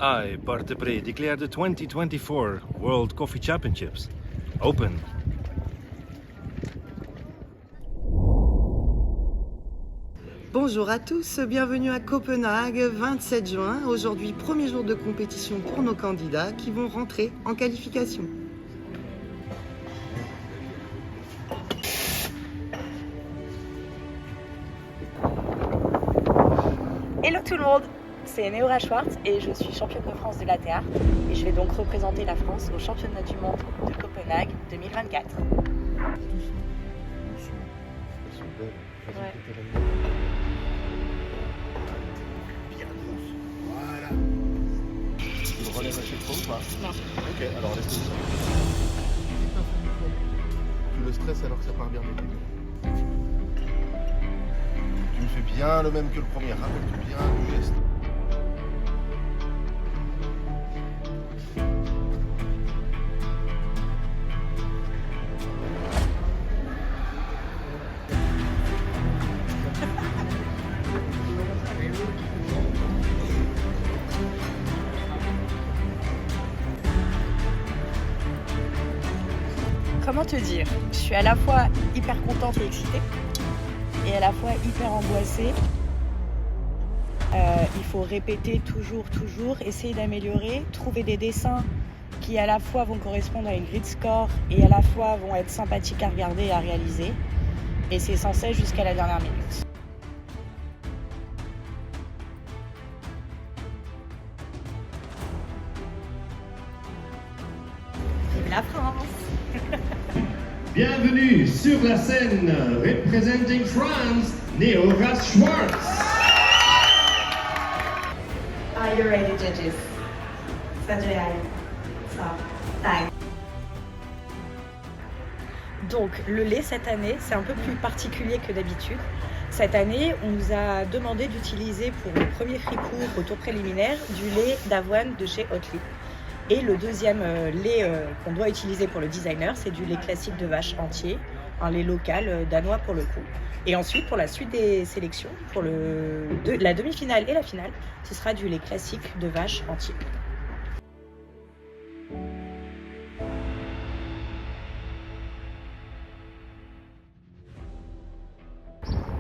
I, Bart Depré, declare the 2024 World Coffee Championships open. Bonjour à tous, bienvenue à Copenhague, 27 juin. Aujourd'hui, premier jour de compétition pour nos candidats qui vont rentrer en qualification. Hello tout le monde, c'est Néora Schwartz et je suis championne de France de l'ATA et je vais donc représenter la France au championnat du monde de Copenhague 2024. Ouais. Voilà. Tu le relèves à chaque fois ou pas? Non. Ok, alors laisse-le. Tu le stresses alors que ça part bien du début. Tu me fais bien le même que le premier, rappelle-toi bien du geste. Comment te dire? Je suis à la fois hyper contente et excitée et à la fois hyper angoissée. Il faut répéter toujours, essayer d'améliorer, trouver des dessins qui à la fois vont correspondre à une grid score et à la fois vont être sympathiques à regarder et à réaliser. Et c'est sans cesse jusqu'à la dernière minute. Vive la France! Bienvenue sur la scène, representing France, Néora Schwartz. Are you ready, judges? Sanjay, so, time. Donc, le lait cette année, c'est un peu plus particulier que d'habitude. Cette année, on nous a demandé d'utiliser pour le premier free-pour au tour préliminaire du lait d'avoine de chez Oatly. Et le deuxième lait qu'on doit utiliser pour le designer, c'est du lait classique de vache entier, un lait local danois pour le coup. Et ensuite, pour la suite des sélections, pour la demi-finale et la finale, ce sera du lait classique de vache entier.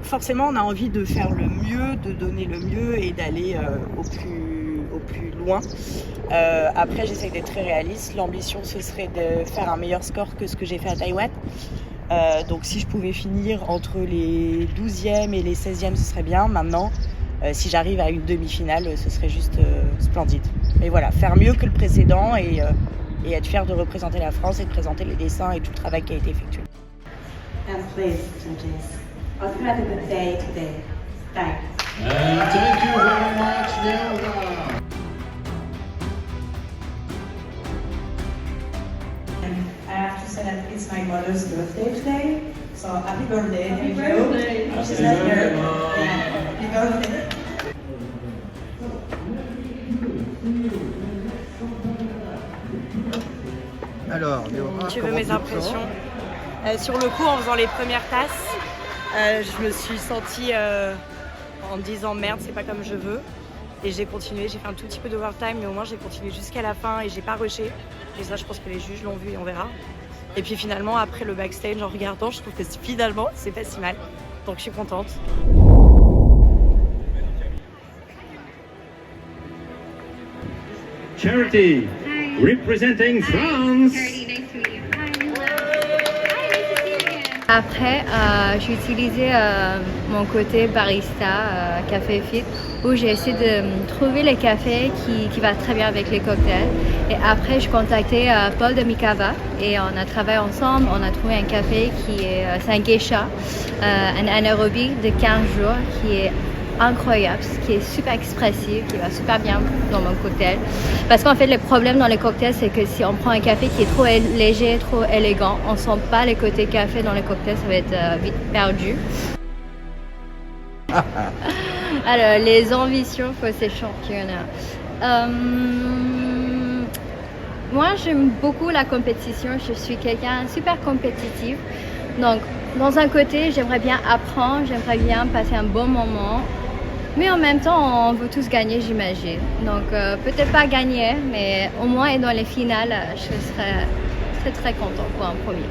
Forcément, on a envie de faire le mieux, de donner le mieux et d'aller au plus loin. Après, j'essaie d'être très réaliste. L'ambition, ce serait de faire un meilleur score que ce que j'ai fait à Taïwan. Donc si je pouvais finir entre les 12e et les 16e, ce serait bien. Maintenant, si j'arrive à une demi-finale, ce serait juste splendide. Mais voilà, faire mieux que le précédent et être fier de représenter la France et de présenter les dessins et tout le travail qui a été effectué. And please, judges, I've had a good day today. Thanks. Thank you very much, Néora. I have to say that it's my mother's birthday today, so happy birthday! Happy birthday! She's not here. Happy birthday! Alors, Néora, Tu veux mes impressions? Sur le coup, en faisant les premières tasses, je me suis sentie en me disant merde, c'est pas comme je veux. Et j'ai continué, j'ai fait un tout petit peu d'overtime, mais au moins j'ai continué jusqu'à la fin et j'ai pas rushé. Et ça, je pense que les juges l'ont vu et on verra. Et puis finalement, après le backstage, en regardant, je trouve que finalement, c'est pas si mal. Donc je suis contente. Charity, representing France. Après, j'ai utilisé mon côté barista, café fit, où j'ai essayé de trouver le café qui va très bien avec les cocktails. Et après, je contactais Paul de Mikava et on a travaillé ensemble. On a trouvé un café c'est un geisha, un anaérobie de 15 jours qui est incroyable, qui est super expressif, qui va super bien dans mon cocktail. Parce qu'en fait, le problème dans les cocktails, c'est que si on prend un café qui est trop léger, trop élégant, on sent pas les côtés café dans les cocktails, ça va être vite perdu. Alors, les ambitions pour ces championnats. Moi, j'aime beaucoup la compétition. Je suis quelqu'un super compétitif. Donc, dans un côté, j'aimerais bien apprendre, j'aimerais bien passer un bon moment. Mais en même temps, on veut tous gagner, j'imagine. Donc peut-être pas gagner, mais au moins être dans les finales, je serais très très content pour un premier.